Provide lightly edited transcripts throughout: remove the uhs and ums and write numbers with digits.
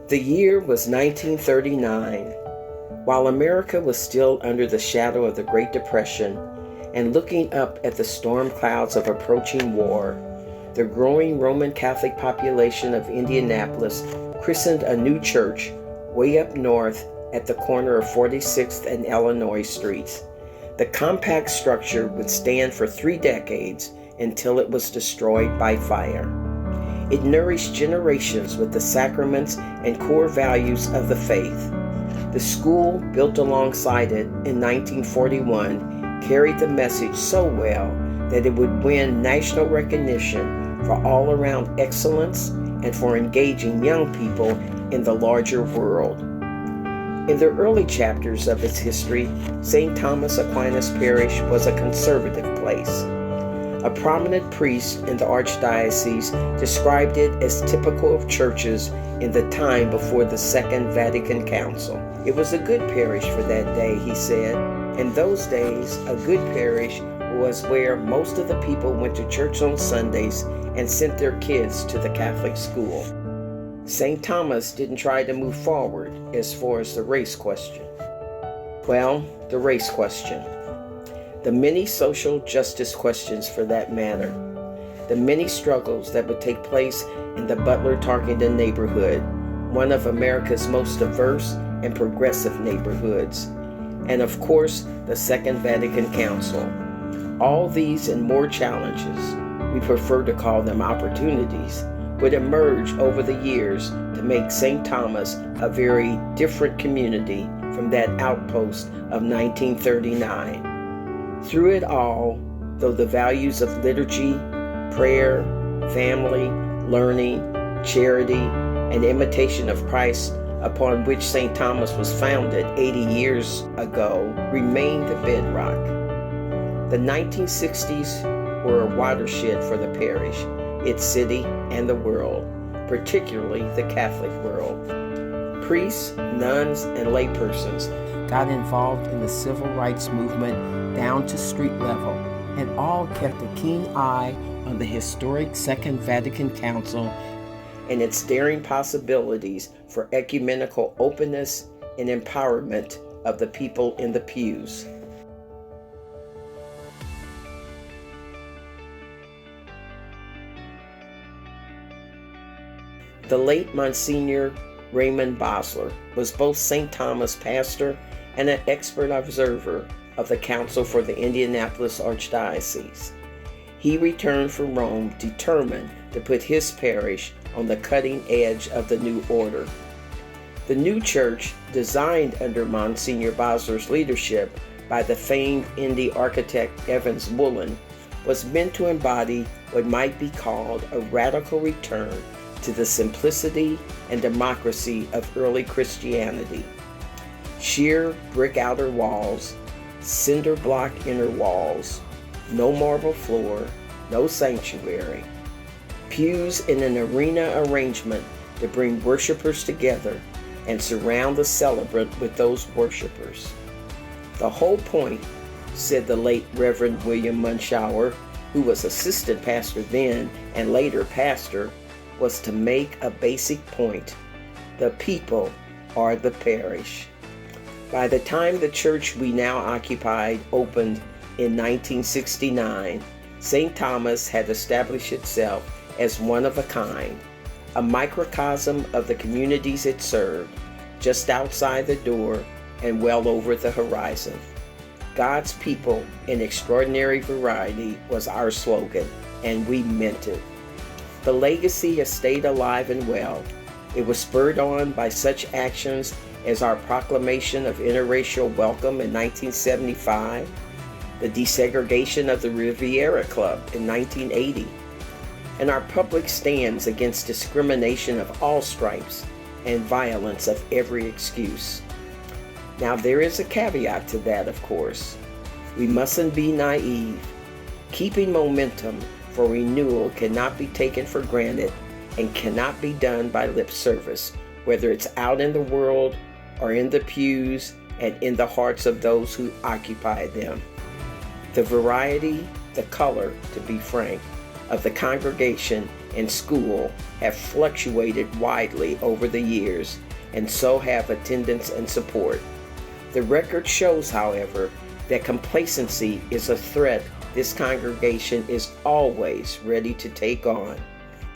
The year was 1939. While America was still under the shadow of the Great Depression and looking up at the storm clouds of approaching war, the growing Roman Catholic population of Indianapolis christened a new church way up north at the corner of 46th and Illinois Streets. The compact structure would stand for 3 decades until it was destroyed by fire. It nourished generations with the sacraments and core values of the faith. The school, built alongside it in 1941, carried the message so well that it would win national recognition for all-around excellence and for engaging young people in the larger world. In the early chapters of its history, St. Thomas Aquinas Parish was a conservative place. A prominent priest in the archdiocese described it as typical of churches in the time before the Second Vatican Council. It was a good parish for that day, he said. In those days, a good parish was where most of the people went to church on Sundays and sent their kids to the Catholic school. St. Thomas didn't try to move forward as far as the race question. Well, the race question. The many social justice questions for that matter. The many struggles that would take place in the Butler-Tarkington neighborhood, one of America's most diverse and progressive neighborhoods. And of course, the Second Vatican Council. All these and more challenges, we prefer to call them opportunities, would emerge over the years to make St. Thomas a very different community from that outpost of 1939. Through it all, though the values of liturgy, prayer, family, learning, charity, and imitation of Christ upon which St. Thomas was founded 80 years ago remain the bedrock. The 1960s were a watershed for the parish, its city, and the world, particularly the Catholic world. Priests, nuns, and laypersons got involved in the civil rights movement down to street level, and all kept a keen eye on the historic Second Vatican Council and its daring possibilities for ecumenical openness and empowerment of the people in the pews. The late Monsignor Raymond Bosler was both St. Thomas pastor and an expert observer of the Council for the Indianapolis Archdiocese. He returned from Rome determined to put his parish on the cutting edge of the new order. The new church, designed under Monsignor Bosler's leadership by the famed Indy architect Evans Woolen, was meant to embody what might be called a radical return to the simplicity and democracy of early Christianity. Sheer brick outer walls, cinder block inner walls, no marble floor, no sanctuary. Pews in an arena arrangement to bring worshipers together and surround the celebrant with those worshipers. The whole point, said the late Reverend William Munschauer, who was assistant pastor then and later pastor, was to make a basic point. The people are the parish. By the time the church we now occupied opened in 1969, St. Thomas had established itself as one of a kind, a microcosm of the communities it served, just outside the door and well over the horizon. God's people in extraordinary variety was our slogan, and we meant it. The legacy has stayed alive and well. It was spurred on by such actions as our proclamation of interracial welcome in 1975, the desegregation of the Riviera Club in 1980, and our public stands against discrimination of all stripes and violence of every excuse. Now there is a caveat to that, of course. We mustn't be naive. Keeping momentum for renewal cannot be taken for granted and cannot be done by lip service, whether it's out in the world or in the pews and in the hearts of those who occupy them. The variety, the color, to be frank, of the congregation and school have fluctuated widely over the years, and so have attendance and support. The record shows, however, that complacency is a threat this congregation is always ready to take on.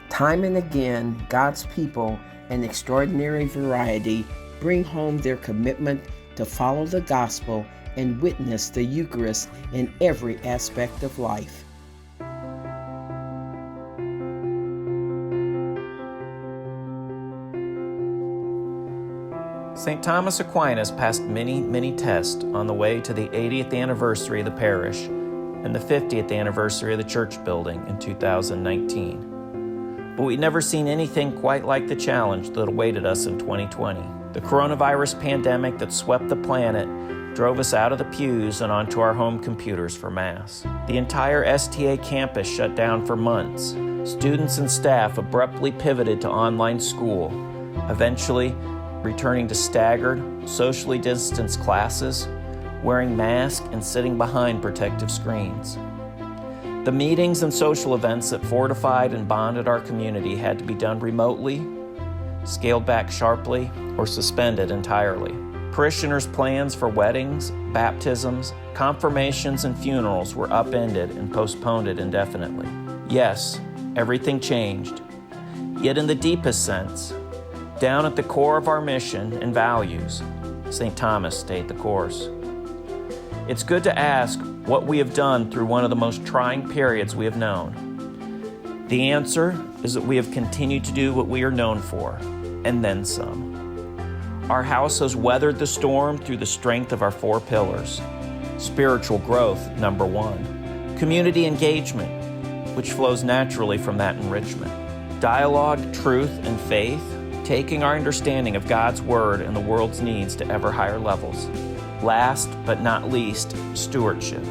Time and again, God's people, in extraordinary variety, bring home their commitment to follow the gospel and witness the Eucharist in every aspect of life. St. Thomas Aquinas passed many tests on the way to the 80th anniversary of the parish and the 50th anniversary of the church building in 2019. But we'd never seen anything quite like the challenge that awaited us in 2020. The coronavirus pandemic that swept the planet drove us out of the pews and onto our home computers for Mass. The entire STA campus shut down for months. Students and staff abruptly pivoted to online school, eventually returning to staggered, socially distanced classes, wearing masks and sitting behind protective screens. The meetings and social events that fortified and bonded our community had to be done remotely, scaled back sharply, or suspended entirely. Parishioners' plans for weddings, baptisms, confirmations, and funerals were upended and postponed indefinitely. Yes, everything changed. Yet in the deepest sense, down at the core of our mission and values, St. Thomas stayed the course. It's good to ask what we have done through one of the most trying periods we have known. The answer is that we have continued to do what we are known for, and then some. Our house has weathered the storm through the strength of our 4 pillars. Spiritual growth, number 1. Community engagement, which flows naturally from that enrichment. Dialogue, truth, and faith, taking our understanding of God's Word and the world's needs to ever higher levels. Last but not least, stewardship.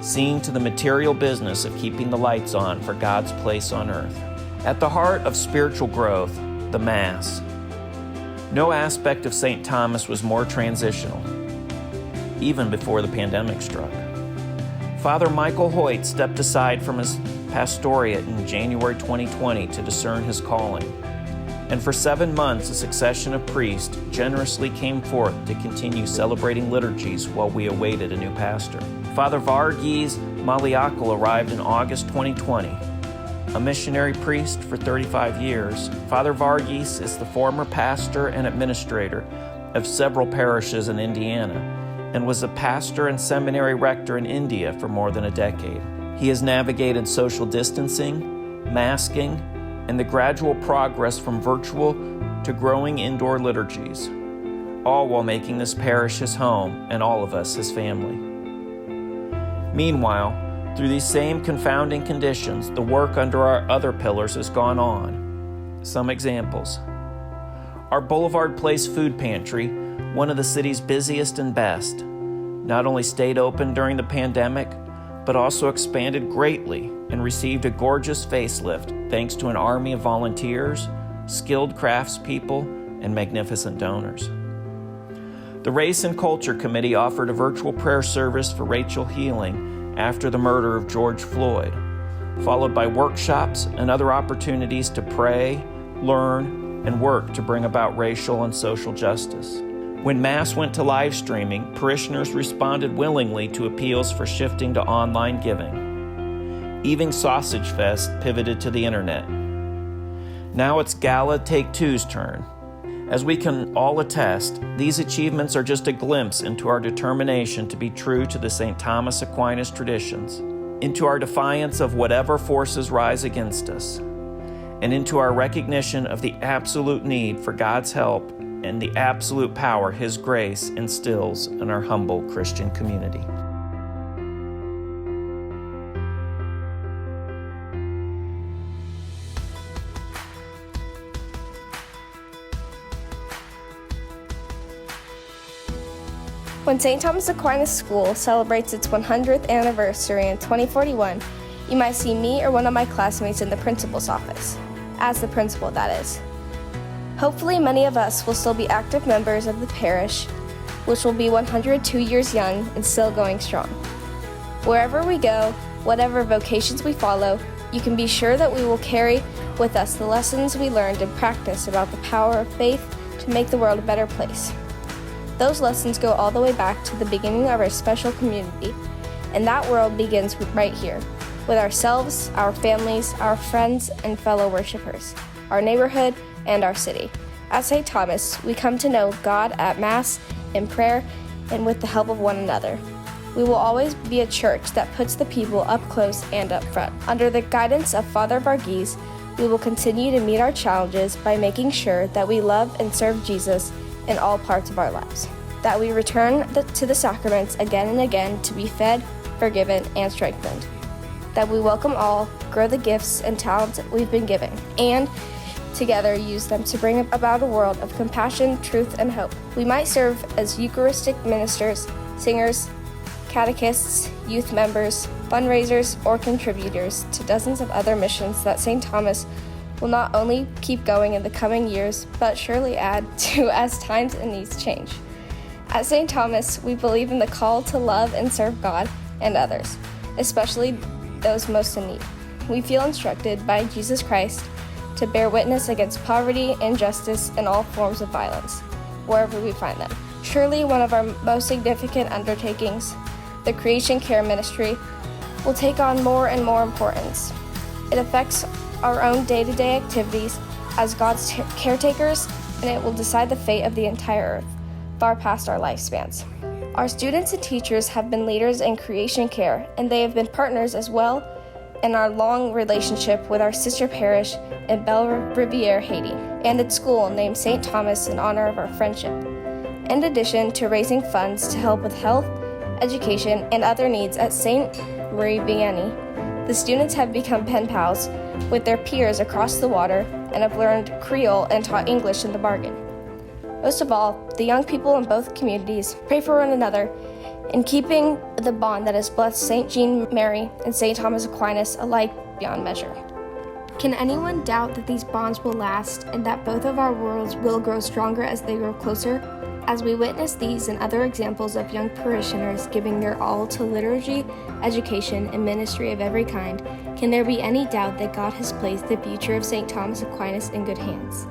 Seeing to the material business of keeping the lights on for God's place on earth. At the heart of spiritual growth, the Mass. No aspect of St. Thomas was more transitional, even before the pandemic struck. Father Michael Hoyt stepped aside from his pastorate in January 2020 to discern his calling. And for 7 months, a succession of priests generously came forth to continue celebrating liturgies while we awaited a new pastor. Father Varghese Maliakal arrived in August 2020. A missionary priest for 35 years, Father Varghese is the former pastor and administrator of several parishes in Indiana and was a pastor and seminary rector in India for more than a decade. He has navigated social distancing, masking, and the gradual progress from virtual to growing indoor liturgies, all while making this parish his home and all of us his family. Meanwhile, through these same confounding conditions, the work under our other pillars has gone on. Some examples. Our Boulevard Place food pantry, one of the city's busiest and best, not only stayed open during the pandemic, but also expanded greatly and received a gorgeous facelift thanks to an army of volunteers, skilled craftspeople, and magnificent donors. The Race and Culture Committee offered a virtual prayer service for Rachel Healing after the murder of George Floyd, followed by workshops and other opportunities to pray, learn, and work to bring about racial and social justice. When Mass went to live streaming, parishioners responded willingly to appeals for shifting to online giving. Even Sausage Fest pivoted to the internet. Now it's Gala Take Two's turn. As we can all attest, these achievements are just a glimpse into our determination to be true to the St. Thomas Aquinas traditions, into our defiance of whatever forces rise against us, and into our recognition of the absolute need for God's help and the absolute power His grace instills in our humble Christian community. When St. Thomas Aquinas School celebrates its 100th anniversary in 2041, you might see me or one of my classmates in the principal's office. As the principal, that is. Hopefully many of us will still be active members of the parish, which will be 102 years young and still going strong. Wherever we go, whatever vocations we follow, you can be sure that we will carry with us the lessons we learned and practice about the power of faith to make the world a better place. Those lessons go all the way back to the beginning of our special community, and that world begins right here, with ourselves, our families, our friends, and fellow worshipers, our neighborhood, and our city. At St. Thomas, we come to know God at Mass, in prayer, and with the help of one another. We will always be a church that puts the people up close and up front. Under the guidance of Father Varghese, we will continue to meet our challenges by making sure that we love and serve Jesus in all parts of our lives, that we return to the sacraments again and again to be fed, forgiven, and strengthened, that we welcome all, grow the gifts and talents we've been given, and together use them to bring about a world of compassion, truth, and hope. We might serve as Eucharistic ministers, singers, catechists, youth members, fundraisers, or contributors to dozens of other missions that St. Thomas will not only keep going in the coming years, but surely add to as times and needs change. At St. Thomas, we believe in the call to love and serve God and others, especially those most in need. We feel instructed by Jesus Christ to bear witness against poverty, injustice, and all forms of violence, wherever we find them. Surely one of our most significant undertakings, the Creation Care Ministry, will take on more and more importance. It affects our own day-to-day activities as God's caretakers, and it will decide the fate of the entire earth, far past our lifespans. Our students and teachers have been leaders in creation care, and they have been partners as well in our long relationship with our sister parish in Belle Riviere, Haiti, and its school named St. Thomas in honor of our friendship. In addition to raising funds to help with health, education, and other needs at St. Marie Vianney, the students have become pen pals with their peers across the water and have learned Creole and taught English in the bargain. Most of all, the young people in both communities pray for one another in keeping the bond that has blessed St. Jean Mary and St. Thomas Aquinas alike beyond measure. Can anyone doubt that these bonds will last and that both of our worlds will grow stronger as they grow closer? As we witness these and other examples of young parishioners giving their all to liturgy, education, and ministry of every kind, can there be any doubt that God has placed the future of St. Thomas Aquinas in good hands?